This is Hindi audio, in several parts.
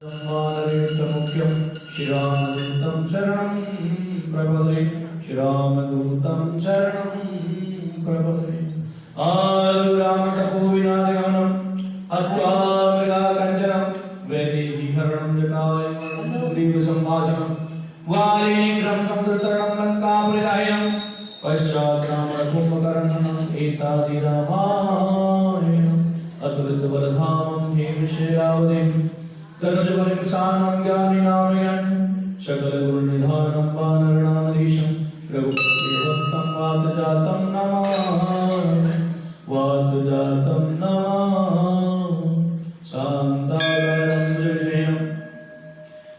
मुख्यं श्रीरामदूतं शरणं प्रपदे श्रीरामदूतं शरणं प्रपदे आलुरामतपोविनादगमनं हत्वा मृगाकञ्चनं वैदेहीहरणं जटायुमरणं ग्रीवसम्भाषणं वालिनीग्रहं समुद्रतरणं लङ्कापुरीदायनं पश्चात् रामकुम्भकर्णनम् एतादि रामायणम् अतुलितबलधामं हेमशैलावधिं तनुजवनिसानं ज्ञानिनामयन् सकलगुणनिधानं वानरणामधीशं रघुपतिभक्तं वातजातं नमामि वातजातं नमामि शान्ताकारं जयजयं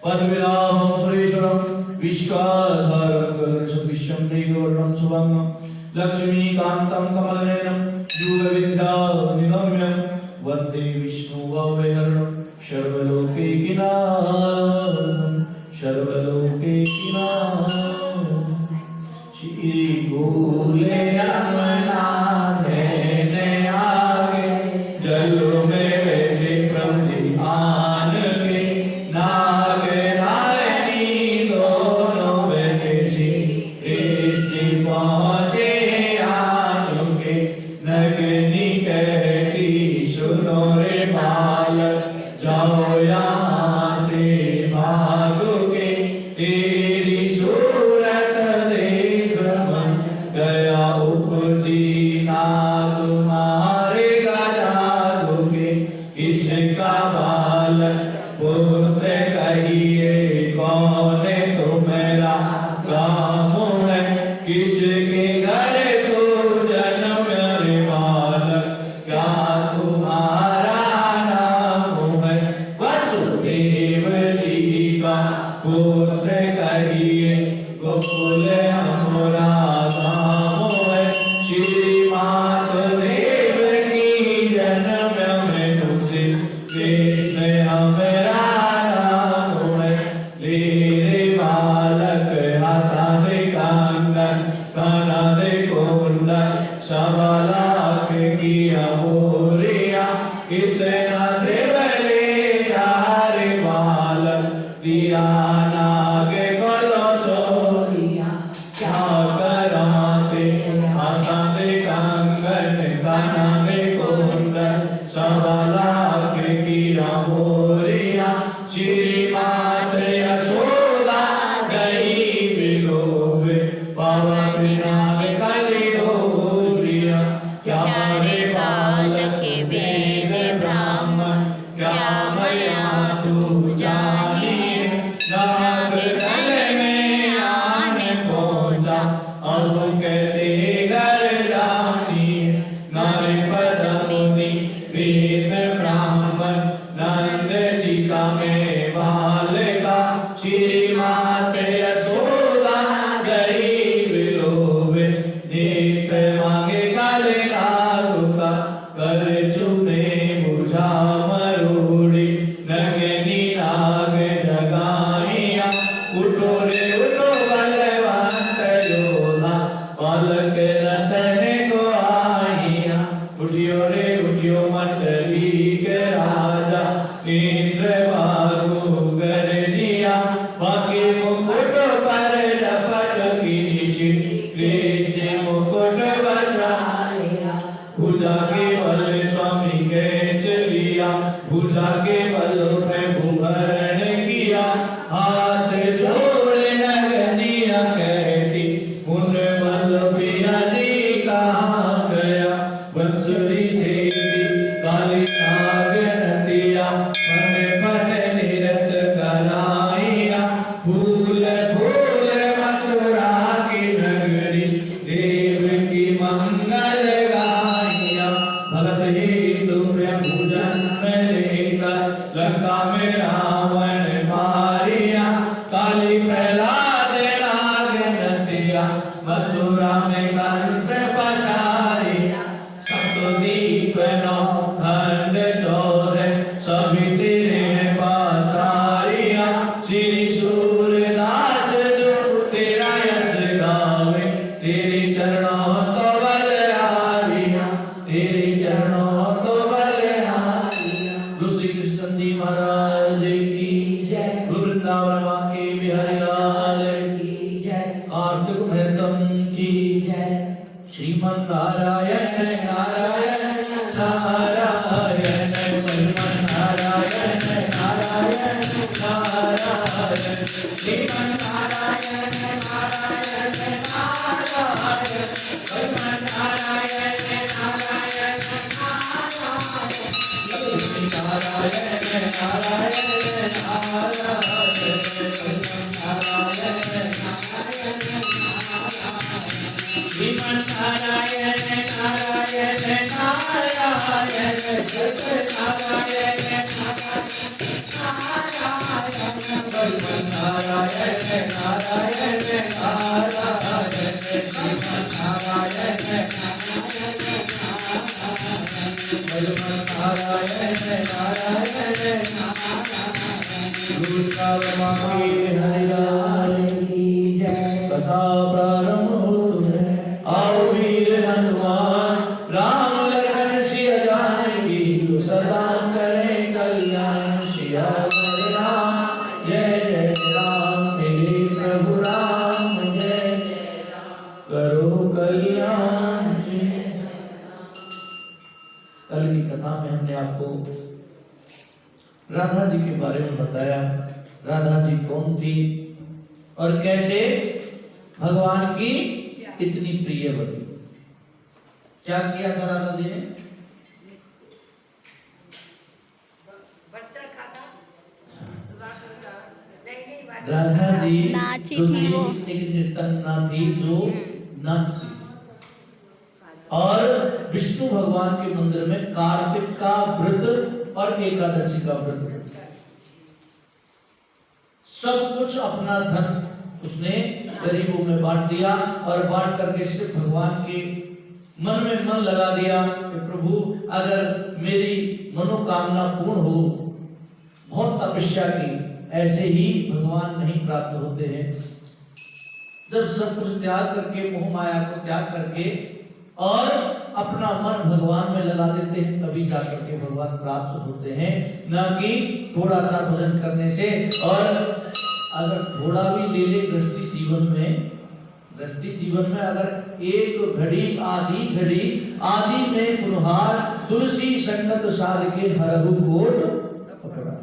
पद्मनाभं सुरेश्वरं विश्वाधारं गगनसदृशं मेघवर्णं शुभङ्गं लक्ष्मीकान्तं कमलनयनं योगविद्यानिगम्यं वन्दे विष्णुभवहरणं सर्वलोकैकिनाथं श्री भोले अमरनाथ ने आगे जल में बैठे प्रतिमान के नाग नारायणी दोनों बैठे श्री कृष्ण पहुँचे आनु के नगनी कहती सुनो रे बालक जाओ यहाँ से भागोगे तेरी सूरत देख मन गया उपजी ना तुम्हारे जागोगे किसका बालक पुत्र कहिए कौन तो मेरा काम है किसके घर तो जन्म रे बालक क्या तुम्हारा वसुदेव जी का पुत्र कहिए गोकुल हमारा धाम है श्री माधदेव की जन्म में तुझसे कृष्ण हमारा नाम है ले रे बालक हाथा दे कंगन काना दे कुंडल सबला के किया बोरिया इतना त्रिवले चारे बालक दिया नाग गलो छोरिया क्या कराते हाथा दे कंगन काना दे कुंडल सबला के किया बोरिया श्री मात यशोदा गई विलोवे पवन नाग कली डोरिया क्या रे बालक वेद ब्राह्मण क्या मया तू जानिए नाग दल में आने पहुँचा अब कैसे घर जानिए नारी पदमुनि वेद ब्राह्मण नंद जी का मेवाल का श्री मात यशोदा गई विलोवे नेत्र मांगे काले नाग का कर चुने बुझा मरूड़ी नगनी नाग जगाइया उठो रे उठो बलवंत योधा पलक रतन को आइया उठियो रे उठियो मंडली के राजा इंद्र बाबू गरजिया बाकी मुकुट पर झपट की निशी कृष्ण मुकुट बचाया भुजा के बल स्वामी के चलिया भुजा के बल प्रभु भरण किया हाथ जोड़े नगनिया कहती उन बल पिया जी कहाँ गया बंसुरी से काली नाग नदिया मन मन निरत कराइया फूल फूल मथुरा की नगरी देव की मंगल गाइया भगत ही तुम्हें भुजन में लेकर लंका में रावण मारिया काली प्रहलाद नाग नदिया मथुरा में कंस पछारिया सप्तद्वीप नौ खंड 14 सभी तेरे पासारिया श्री सूरदास जो तेरा यश गावे तेरे चरणों तो बलिहारिया तेरे चरणों तो बलिहारिया। श्री कृष्ण जी महाराज की वृंदावन वाके बिहारी लाल की जय, कार्तिक महतम की जय। श्रीमन नारायण नारायण नारायण, श्रीमन नारायण नारायण नारायण, श्रीमन नारायण नारायण नारायण, श्रीमन नारायण नारायण श्रीमन नारायण नारायण नारायण, सत्यनारायण नारायण नारायण नारायण, श्रीमन नारायण नारायण नारायण, हरिलाल की जय। कथा प्रारंभ होत है, आओ वीर हनुमान, राम लखन सिया जानकी, सदा करे कल्याण। सियावर राम जय जय राम, मेरे प्रभु राम जय जय राम, करो कल्याण। कल की कथा में हमने आपको राधा जी के बारे में बताया। राधा जी कौन थी और कैसे भगवान की इतनी प्रिय बनी। क्या किया था राधा जी ने? राधा जी नाची थी वो, एक नर्तना थी जो नाचती और विष्णु भगवान के मंदिर में कार्तिक का व्रत और एकादशी का व्रत, सब कुछ अपना धन उसने गरीबों में बांट दिया और बांट करके सिर्फ भगवान के मन में मन लगा दिया कि प्रभु अगर मेरी मनोकामना पूर्ण हो, बहुत तपस्या की, ऐसे ही भगवान नहीं प्राप्त होते हैं। जब सब कुछ त्याग करके, मोह माया को त्याग करके और अपना मन भगवान में लगा देते हैं, तभी जाकर के भगवान प्राप्त होते हैं, ना कि थोड़ा सा भजन करने से। और अगर थोड़ा भी ले ले गृहस्थी जीवन में अगर एक घड़ी आदि में पुनहार, तुलसी संगत साध के हरहु कोट पकड़ा।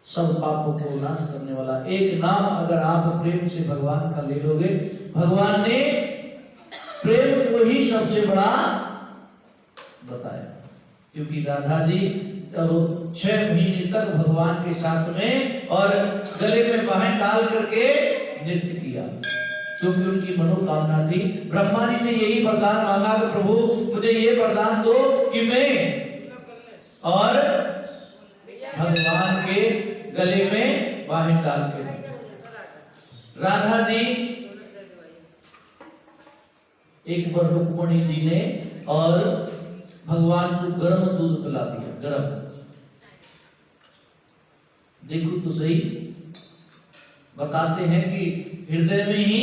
सब पापों को नाश करने वाला एक नाम अगर आप प्रेम से भगवान का ले लोगे, भगवान ने प्रेम को ही सबसे बड़ा बताया। क्योंकि राधा जी तब 6 महीने तक भगवान के साथ में और गले में बाहें डाल करके नृत्य किया, क्योंकि उनकी मनोकामना थी। ब्रह्मा जी से यही वरदान मांगा कि प्रभु मुझे ये वरदान दो कि मैं और भगवान के गले में बाहें डाल के। राधा जी एक बार रुक्मणी जी ने और भगवान को गर्म दूध पिला दिया, गर्म। देखो तो सही, बताते हैं कि हृदय में ही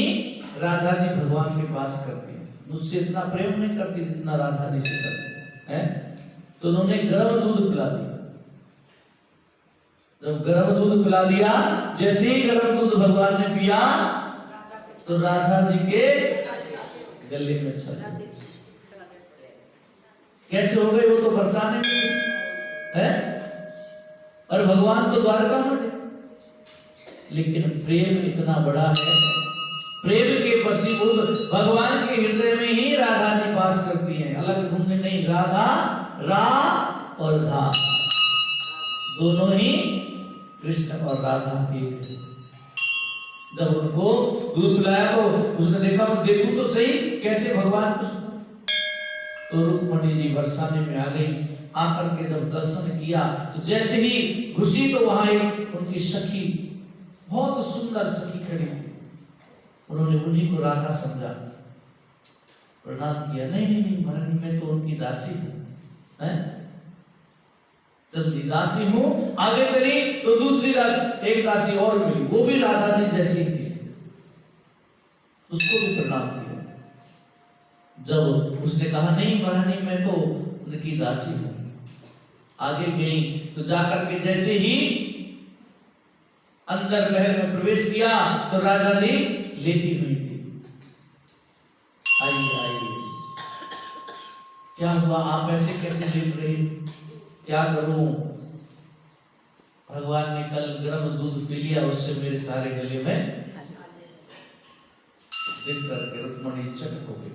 राधा जी भगवान के पास करती है। मुझसे इतना प्रेम नहीं करती जितना राधा जी से करती है। तो उन्होंने गर्म दूध पिला दिया। जब गर्म दूध पिला दिया, जैसे ही गर्म दूध भगवान ने पिया तो राधा जी के गले में छल। कैसे हो गए? वो तो बरसाने में है और भगवान तो द्वारका में थे। लेकिन प्रेम इतना बड़ा है, प्रेम के वशीभूत भगवान के हृदय में ही राधा जी वास करती हैं, अलग ढूंढने नहीं। राधा रा और धा दोनों ही कृष्ण और राधा एक है। जब उनको दूध पिलाया तो उसने देखा, देखूं तो सही कैसे भगवान। तो रुक्मणी जी बरसाने में आ गई। आकर के जब दर्शन किया तो जैसे ही घुसी तो वहां एक उनकी सखी, बहुत सुंदर सखी खड़ी थी। उन्होंने उन्हीं को राधा समझा, प्रणाम किया। नहीं नहीं नहीं महारानी, मैं तो उनकी दासी हूँ। चली दासी हूँ। आगे चली तो दूसरी एक दासी और मिली, वो भी राधा जी जैसी थी। उसको भी प्रणाम किया। जब उसने कहा नहीं महारानी, मैं तो उनकी दासी हूँ, आगे गई तो जाकर के जैसे ही अंदर महल में प्रवेश किया तो राजा जी लेटी हुई थी। आइए आइए, क्या हुआ, आप ऐसे कैसे लेट रहे, क्या करूं? भगवान ने कल गर्म दूध पी लिया, उससे मेरे सारे गले में करके रुक्मणी चट हो गई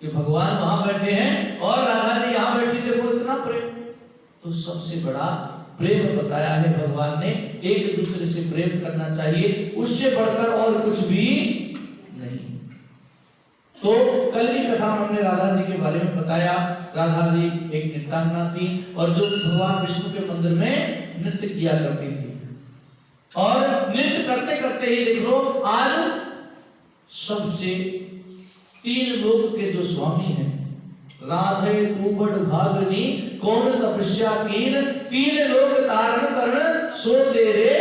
कि भगवान वहां बैठे हैं और राधा जी यहाँ बैठी, देखो इतना प्रेम। तो सबसे बड़ा प्रेम बताया है भगवान ने, एक दूसरे से प्रेम करना चाहिए, उससे बढ़कर और कुछ भी नहीं। तो कल की कथा में हमने राधा जी के बारे में बताया। राधा जी एक नृत्यांगना थी और जो भगवान विष्णु के मंदिर में नृत्य किया करती थी, और नृत्य करते करते ही देख लो आज सबसे तीन लोक के जो स्वामी हैं, राधे तू बड़ भागनी कौन तपस्या कीन, तीन लोक तारण तरण सो तेरे,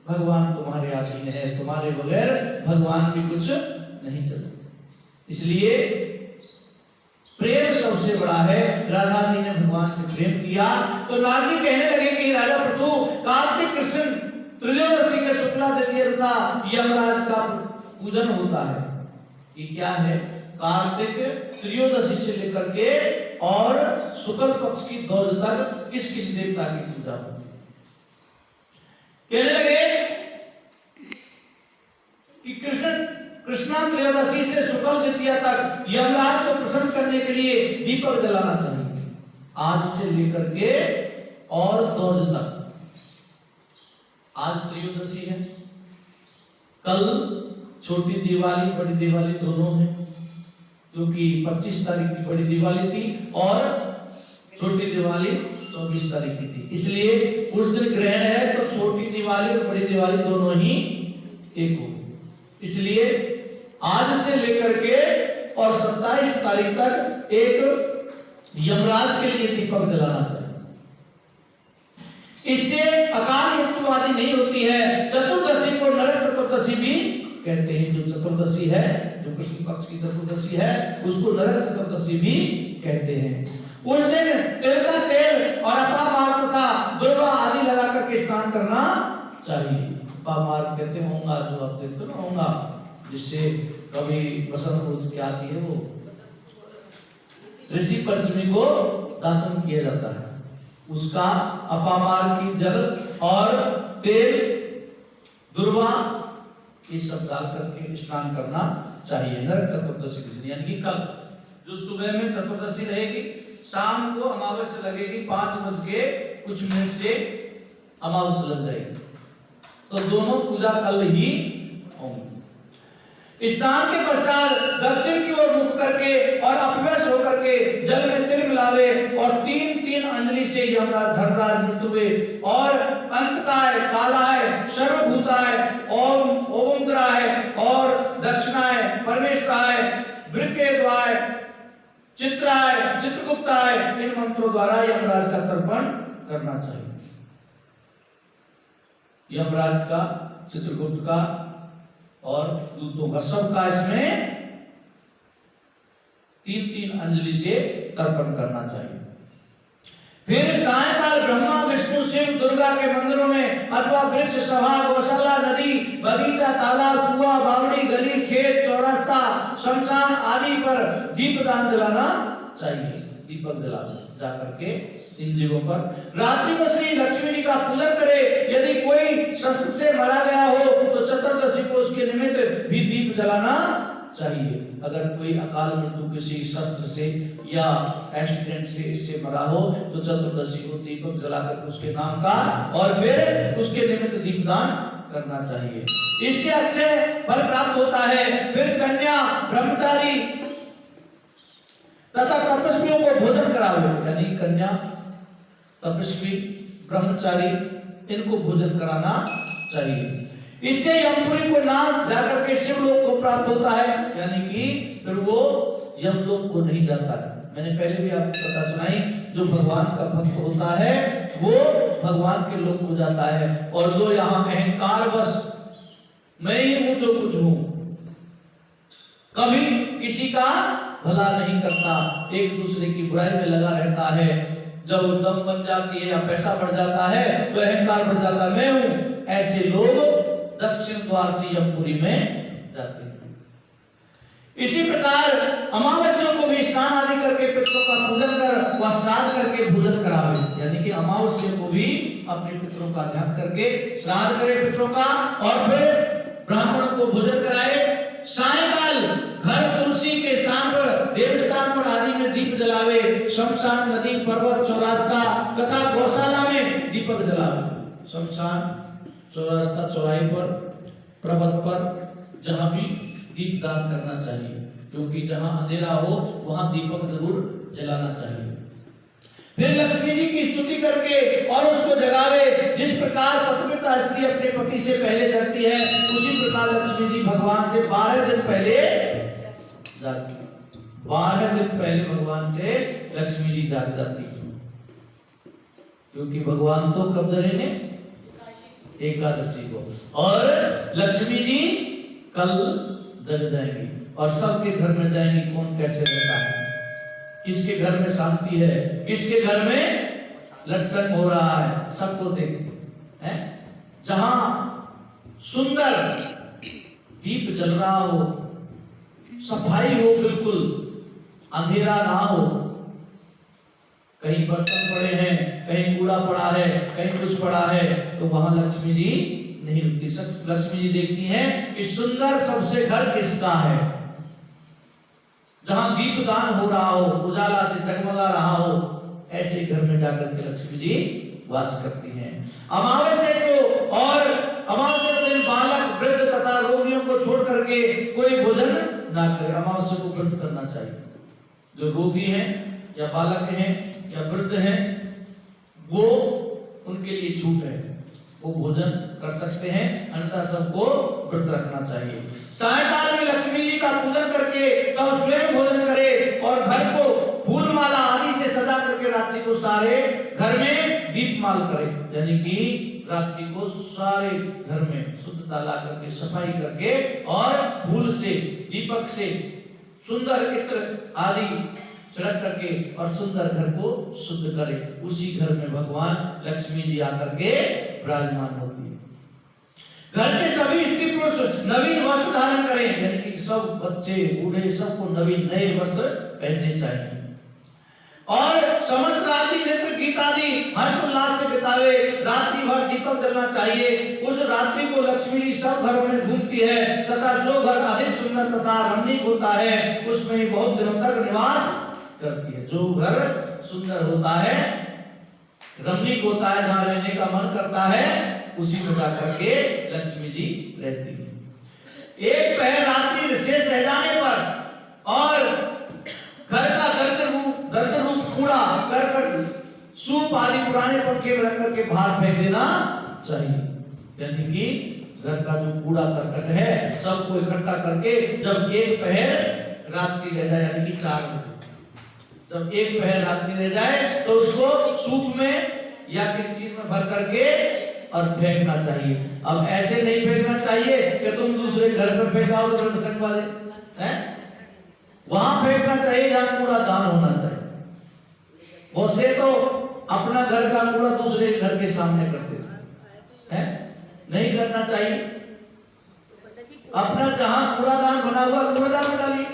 भगवान तुम्हारे अधीन है, तुम्हारे बगैर भगवान की कुछ नहीं चलता। इसलिए प्रेम सबसे बड़ा है। राधा जी ने भगवान से प्रेम किया तो नारद जी कहने लगे कि राजा प्रभु, कार्तिक कृष्ण त्रयोदशी के शुक्ला द्वितीया तथा यमराज का पूजन होता है। ये क्या है? कार्तिक त्रयोदशी से लेकर के और शुक्ल पक्ष की द्विज तक किस किस देवता की पूजा होती है? कहने लगे कि कृष्णा त्रयोदशी से शुक्ल द्वितीया तक यमराज को प्रसन्न करने के लिए दीपक जलाना चाहिए, आज से लेकर के और द्विज तक। आज त्रयोदशी है, कल छोटी दिवाली बड़ी दिवाली दोनों है, क्योंकि 25 तारीख की बड़ी दिवाली थी और छोटी दिवाली 24 तारीख की थी, इसलिए उस दिन ग्रहण है तो छोटी दिवाली और बड़ी दिवाली दोनों ही एक हो। इसलिए आज से लेकर के और 27 तारीख तक एक यमराज के लिए दीपक जलाना चाहिए, इससे अकाल मृत्यु आदि नहीं होती है। चतुर्दशी को नरक चतुर्दशी भी कहते हैं, जो चतुर्दशी है, जो कृष्ण पक्ष की चतुर्दशी है, उसको नरक चतुर्दशी भी कहते हैं। उस दिन तिल का तेल और अपामार तथा दुर्वा आदि लगा करके स्नान करना चाहिए। अपामार कहते होंगे जो आप देखते ना होंगे, जिससे कभी बसंत ऋतु की आती है, वो ऋषि पंचमी को दातन किया जाता है, उसका अपामार की जल और तेल दुर्वा ये सब डाल करके स्नान करना चाहिए नरक चतुर्दशी के दिन। यानी कि कल जो सुबह में चतुर्दशी रहेगी, शाम को अमावस्या लगेगी, 5:00 से अमावस्या लग जाएगी, तो दोनों पूजा कल ही होंगी। स्नान के पश्चात दक्षिण की ओर मुख करके और अपवश होकर के जल में तिल मिलावे और 3-3 अंजलि से यमराज धर्मराज मृत्युवे और अंतकाय कालाय सर्वभूताय ओम ओमद्राय और दक्षिणाय परमेश्वराय वृक्केद्वाय चित्राय चित्रगुप्ताय इन मंत्रों द्वारा यमराज का तर्पण करना चाहिए। यमराज का, चित्रगुप्त का और दूतों का, सबका इसमें 3-3 अंजलि से तर्पण करना चाहिए। फिर सायंकाल ब्रह्मा विष्णु शिव दुर्गा के मंदिरों में अथवा वृक्ष सभा गौशाला नदी बगीचा तालाब कुआं बावड़ी गली खेत चौरास्ता शमशान आदि पर दीपदान जलाना चाहिए। दीपक जला जाकर के इन जगहों पर रात्रि को श्री लक्ष्मी जी का पूजन करे। यदि कोई शस्त्र से मारा गया हो तो चतुर्दशी को उसके निमित्त भी दीप जलाना चाहिए। अगर कोई अकाल मृत्यु किसी शस्त्र से या एक्सीडेंट से इससे मरा हो तो चतुर्दशी को दीपक जलाकर उसके नाम का और फिर उसके निमित्त दीपदान करना चाहिए, इससे अच्छे फल प्राप्त होता है। फिर कन्या ब्रह्मचारी तथा तपस्वियों को भोजन कराओ, यानी कन्या तपस्वी ब्रह्मचारी इनको भोजन कराना चाहिए। इससे यमपुरी को नाम जाकर के शिवलोक को प्राप्त होता है, यानी कि फिर वो यमलोक को नहीं जाता है। मैंने पहले भी आपको कथा सुनाई, जो भगवान का भक्त होता है वो भगवान के लोक को जाता है, और जो यहाँ अहंकार बस मैं ही हूं जो कुछ हूं, कभी किसी का भला नहीं करता, एक दूसरे की बुराई में लगा रहता है, जब दम बन जाती है या पैसा बढ़ जाता है तो अहंकार बढ़ जाता है, मैं हूं। ऐसे लोग दक्षिण द्वार से यमपुरी में जाते हैं। इसी प्रकार अमावस्या को भी स्नान आदि करके पितरों का पूजन कर व श्राद्ध करके भोजन करावे, यानी कि अमावस्या को भी अपने पितरों का ध्यान करके श्राद्ध करे पितरों का, और फिर ब्राह्मणों को भोजन कराए। सायंकाल घर तुलसी के स्थान पर, देव स्थान पर आदि में दीप जलावे, शमशान, नदी, पर्वत, चौरास्ता तथा गौशाला में दीपक जलावे। शमशान, चौरास्ता, चौराहे पर, पर्वत पर जहां भी दीपदान करना चाहिए, क्योंकि जहां अंधेरा हो वहां दीपक जरूर जलाना चाहिए। फिर लक्ष्मी जी की स्तुति करके और उसको जगावे। जिस प्रकार पतिव्रता स्त्री अपने पति से पहले जगती है, उसी प्रकार लक्ष्मी जी भगवान से 12 दिन पहले जागती है। 12 दिन पहले भगवान से लक्ष्मी जी जाग जाती है, क्योंकि भगवान तो कब जगेंगे? एकादशी को, और लक्ष्मी जी कल जग जाएंगी और सबके घर में जाएंगी। कौन कैसे रहता है, किसके घर में शांति है, किसके घर में लत्संग हो रहा है, सबको देखते हैं। जहां सुंदर दीप जल रहा हो, सफाई हो, बिल्कुल अंधेरा ना हो, कहीं बर्तन पड़े हैं, कहीं कूड़ा पड़ा है, कहीं कुछ पड़ा है, तो वहां लक्ष्मी जी नहीं रुकती। लक्ष्मी जी देखती हैं कि सुंदर सबसे घर किसका है। जहां दीपदान हो रहा हो, उजाला से जगमगा रहा हो, ऐसे घर में जाकर के लक्ष्मी जी वास करती हैं। अमावस्या को और अमावस्या दिन बालक, वृद्ध तथा रोगियों को छोड़ करके कोई भोजन ना करे। अमावस्या को व्रत करना चाहिए। जो रोगी हैं या बालक हैं या वृद्ध हैं, वो उनके लिए छूट है, वो भोजन कर सकते हैं, अन्यथा सबको व्रत रखना चाहिए। सायंकाल में लक्ष्मी जी का पूजन करके तब स्वयं भोजन करे और घर को फूल माला आदि से सजा करके रात्रि को सारे घर में दीपमाल करे, यानी कि रात्रि को सारे घर में शुद्धता ला करके, सफाई करके और फूल से, दीपक से, सुंदर इत्र आदि छिड़क करके और सुंदर घर को शुद्ध करे। उसी घर में भगवान लक्ष्मी जी आकर के विराजमान होती है। घर के सभी स्त्री पुरुष नवीन वस्त्र धारण करें, यानी कि सब बच्चे बूढ़े सबको नवीन नए वस्त्र पहनने चाहिए। और समस्त रात्रि नृत्य गीत आदि हर्ष उल्लास से बितावे। रात्रि भर दीपक जलना चाहिए। उस रात्रि को लक्ष्मी जी सब घरों में घूमती है तथा जो घर अधिक सुंदर तथा रमणीक होता है उसमें बहुत दिनों तक निवास करती है। जो घर सुंदर होता है, रमणीक होता है, जहां रहने का मन करता है, उसी में जाकर के लक्ष्मी जी रहती है। एक पहर रात्रि शेष रह जाने पर और घर का दरिद्र रूप कूड़ा करकट, सूप आदि पुराने पंखे में रख करके बाहर फेंक देना चाहिए। यानी कि घर का जो कूड़ा करकट है सबको इकट्ठा करके जब एक पहर रात्रि रह जाए, यानी कि 4 बजे, जब एक पहर रात्रि रह जाए तो उसको सूप में या किसी चीज में भर करके और फेंकना चाहिए। अब ऐसे नहीं फेंकना चाहिए कि तुम दूसरे घर पर फेंकाओ तो दर्शक वाले हैं, वहां फेंकना चाहिए जहां कूड़ा दान होना चाहिए। बहुत से तो अपना घर का कूड़ा दूसरे घर के सामने कर देते हैं, नहीं करना चाहिए। अपना जहां कूड़ादान बना हुआ कूड़ादान में डालिए।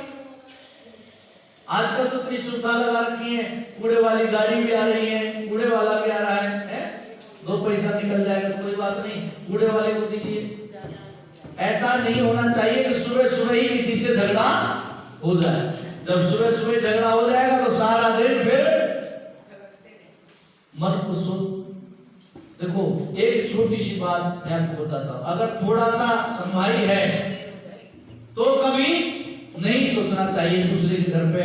आजकल तो इतनी सुविधा लगा रखी है, कूड़े वाली गाड़ी भी आ रही है, कूड़े वाला भी आ रहा है? 2 पैसा निकल जाएगा तो कोई बात नहीं, कूड़े वाले को दीजिए। ऐसा नहीं होना चाहिए कि सुबह सुबह ही किसी से झगड़ा हो जाए। जब सुबह सुबह झगड़ा हो जाएगा तो सारा दिन फिर मन को देखो, एक छोटी सी बात मैं आपको बताता हूं, अगर थोड़ा सा संभाई है तो कभी नहीं सोचना चाहिए दूसरे के घर पे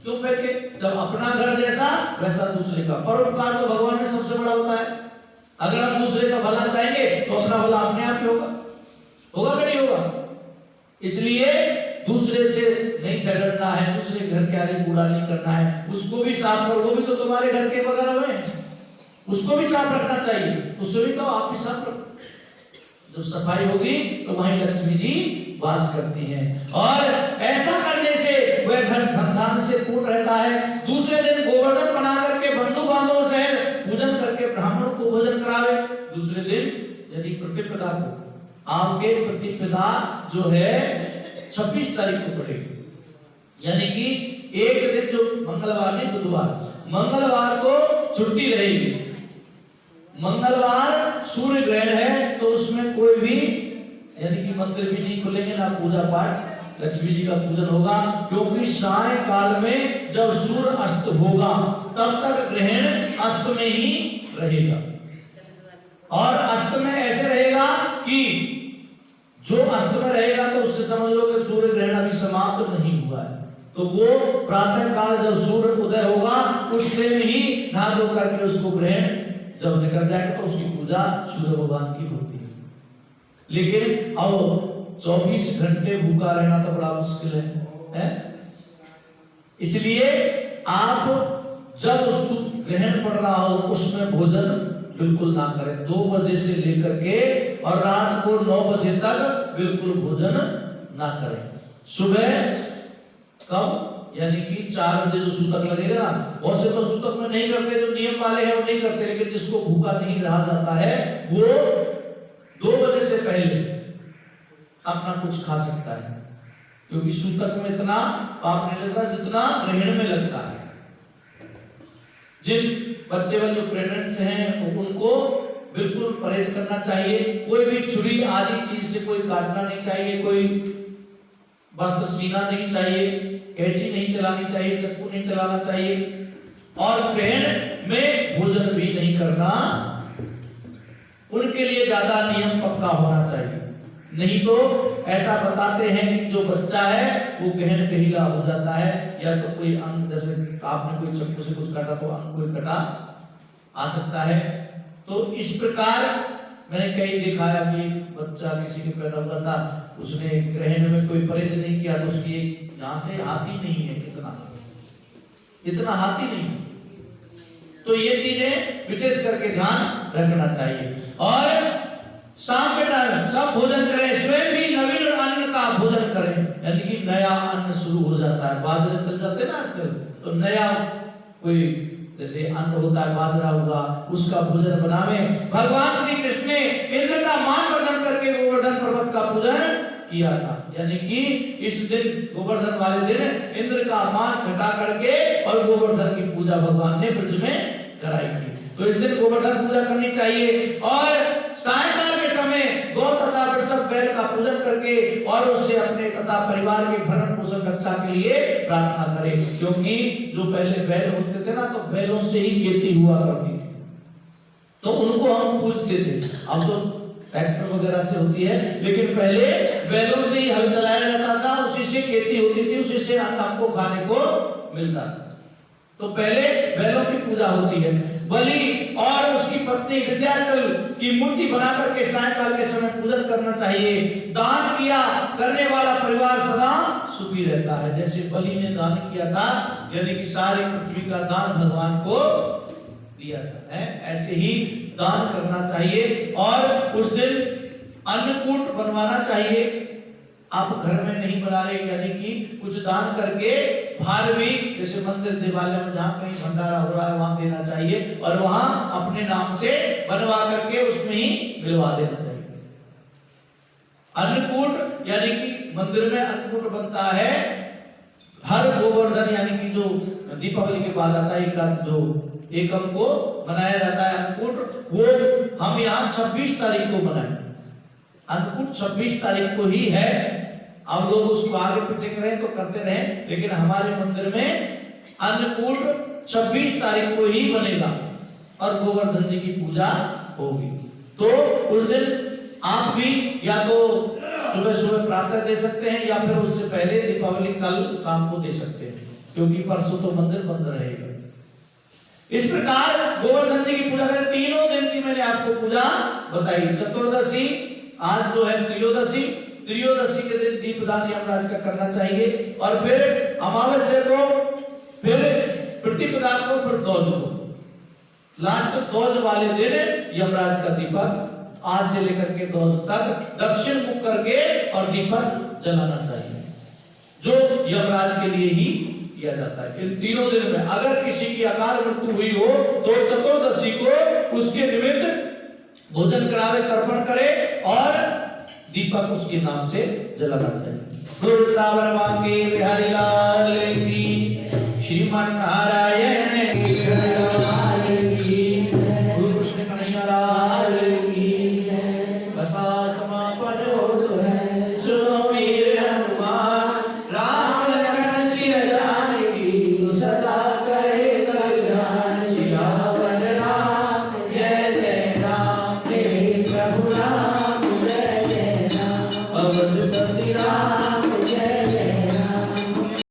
क्यों फेंके। जब अपना घर जैसा वैसा दूसरे का। परोपकार तो भगवान में सबसे बड़ा होता है। अगर हम दूसरे का भला चाहेंगे तो अपना भला अपने आप ही होगा, होगा कि नहीं होगा? इसलिए दूसरे से नहीं झगड़ना है, दूसरे घर के आगे कूड़ा नहीं करना है, उसको भी साफ करो, वो भी तो तुम्हारे घर के बगल में, उसको भी साफ रखना चाहिए, उससे भी तो आप भी साफ रखो। जब सफाई होगी तो वहीं लक्ष्मी जी वास करती हैं। और ऐसा करने से वह घर धन से पूर्ण रहता है। दूसरे दिन गोवर्धन बना करके बंधु बांधवों सहित पूजन करके ब्राह्मणों को भोजन करावे। दूसरे दिन यानी प्रतिपदा को, आपके प्रतिपदा जो है 26 तारीख को पड़ेगी, यानी कि एक दिन जो मंगलवार नहीं बुधवार, मंगलवार को छुट्टी रहेगी। मंगलवार सूर्य ग्रहण है तो उसमें कोई भी यानी कि मंदिर भी नहीं खुलेंगे, ना पूजा पाठ, लक्ष्मी जी का पूजन होगा, क्योंकि साय काल में जब सूर्य अस्त होगा तब तक ग्रहण अस्त में ही रहेगा। और अस्त में ऐसे रहेगा कि जो अस्त में रहेगा तो उससे समझ लो कि सूर्य ग्रहण अभी समाप्त नहीं हुआ है, तो वो प्रातः काल जब सूर्य उदय होगा उस दिन ही नहा धो करके उसको ग्रहण जब निकल जाएगा तो उसकी पूजा सूर्य भगवान की होती है। लेकिन अब 24 घंटे भूखा रहना तो बड़ा मुश्किल है? इसलिए आप जब ग्रहण पड़ रहा हो उसमें भोजन बिल्कुल ना करें। 2 बजे से लेकर के और रात को 9 बजे तक बिल्कुल भोजन ना करें। सुबह कब यानी कि 4 बजे जो सूतक लगेगा ना, बहुत से तो सूतक में नहीं करते, जो नियम वाले हैं वो नहीं करते, लेकिन जिसको भूखा नहीं रहा जाता है वो 2 बजे से पहले अपना कुछ खा सकता है, क्योंकि सूतक में इतना पाप नहीं लगता जितना ग्रहण में लगता है। जिन बच्चे वाले जो प्रेग्नेंट हैं उनको बिल्कुल परहेज करना चाहिए। कोई भी छुरी आदि चीज से कोई काटना नहीं चाहिए, कोई वस्त्र सीना नहीं चाहिए, कैंची नहीं चलानी चाहिए, चाकू नहीं चलाना चाहिए, और ग्रहण में भोजन भी नहीं करना। उनके लिए ज्यादा नियम पक्का होना चाहिए, नहीं तो ऐसा बताते हैं कि जो बच्चा है वो गहन कहीला हो जाता है, या तो कोई अंग, जैसे आपने कोई चाकू से कुछ काटा तो अंग कोई कटा आ सकता है। तो इस प्रकार मैंने कई देखा है, अभी बच्चा किसी के पैदा हुआ था, उसने ग्रहण में कोई परहेज नहीं किया तो उसकी यहाँ से हाथी नहीं है, इतना हाथी नहीं। तो ये चीजें विशेष करके ध्यान रखना चाहिए। और शाम के टाइम सब भोजन करें, स्वयं भी नवीन अन्न का भोजन करें, यानी कि नया अन्न शुरू हो जाता है। बाजरे चल जाते हैं ना आजकल, तो नया कोई जैसे अन्न होता है, बाजरा होगा, उसका भोजन बनावे। भगवान श्री कृष्ण ने इंद्र का मान वर्धन करके गोवर्धन पर्वत का पूजन किया था, यानी कि इस दिन गोवर्धन वाले दिन इंद्र का मान घटा करके और गोवर्धन की पूजा भगवान ने ब्रज में कराई थी। तो इस दिन गोवर्धन पूजा करनी चाहिए। और सायंकाल के समय गौ तथा वृषभ बैल का पूजन करके और उससे अपने तथा परिवार के भरण पोषण रक्षा के लिए प्रार्थना करें, क्योंकि जो पहले बैल होते थे ना तो बैलों से ही खेती हुआ करती थी, तो उनको हम पूजते थे। अब तो ट्रैक्टर वगैरह से होती है, लेकिन पहले बैलों से ही हल चलाया जाता था, उसी से खेती होती थी, उसी से अन्न हमको खाने को मिलता था। तो पहले बैलों की पूजा होती है। बलि और उसकी पत्नी विंध्याचल की मूर्ति बना करके सायंकाल के समय पूजन करना चाहिए। दान किया करने वाला परिवार सदा सुखी रहता है। जैसे बलि ने दान किया था, यानी कि सारी पृथ्वी का दान भगवान को दिया था, ऐसे ही दान करना चाहिए। और उस दिन अन्नकूट बनवाना चाहिए। आप घर में नहीं बना रहे, यानी कि कुछ दान करके बाहर भी, जैसे मंदिर देवालय में जहाँ कहीं भंडारा हो रहा है वहां देना चाहिए, और वहां अपने नाम से बनवा करके उसमें ही मिलवा देना चाहिए। अन्नकूट यानी कि मंदिर में अन्नकूट बनता है हर गोवर्धन, यानी कि जो दीपावली के बाद आता है, जो एकम को मनाया जाता है अन्नकूट, वो हम यहाँ 26 तारीख को मनाएं। अन्नकूट 26 तारीख को ही है। अब लोग उसको आगे पीछे करें तो करते रहें, लेकिन हमारे मंदिर में अन्नकूट 26 तारीख को ही बनेगा और गोवर्धन जी की पूजा होगी। तो उस दिन आप भी या तो सुबह सुबह प्रातः दे सकते हैं, या फिर उससे पहले दीपावली कल शाम को दे सकते हैं, क्योंकि परसों तो मंदिर बंद रहेगा। इस प्रकार गोवर्धन जी की पूजा करें। तीनों दिन की मैंने आपको पूजा बताई। चतुर्दशी, आज जो है त्रयोदशी, त्रयोदशी के दिन दीपदान यमराज का करना चाहिए, और फिर अमावस्या को, फिर प्रतिपदा को, फिर दौज को, लास्ट दौज वाले दिन यमराज का दीपक आज से लेकर के दौज तक दक्षिण मुख करके और दीपक जलाना चाहिए। जो यमराज के लिए ही किया जाता है। इन तीनों दिन में अगर किसी की अकाल मृत्यु हुई हो तो चतुर्दशी को उसके निमित्त भोजन करावे, तर्पण करे और दीपक उसके नाम से जलाना चाहिए। वृंदावन वाके बिहारी लाल की श्रीमन नारायण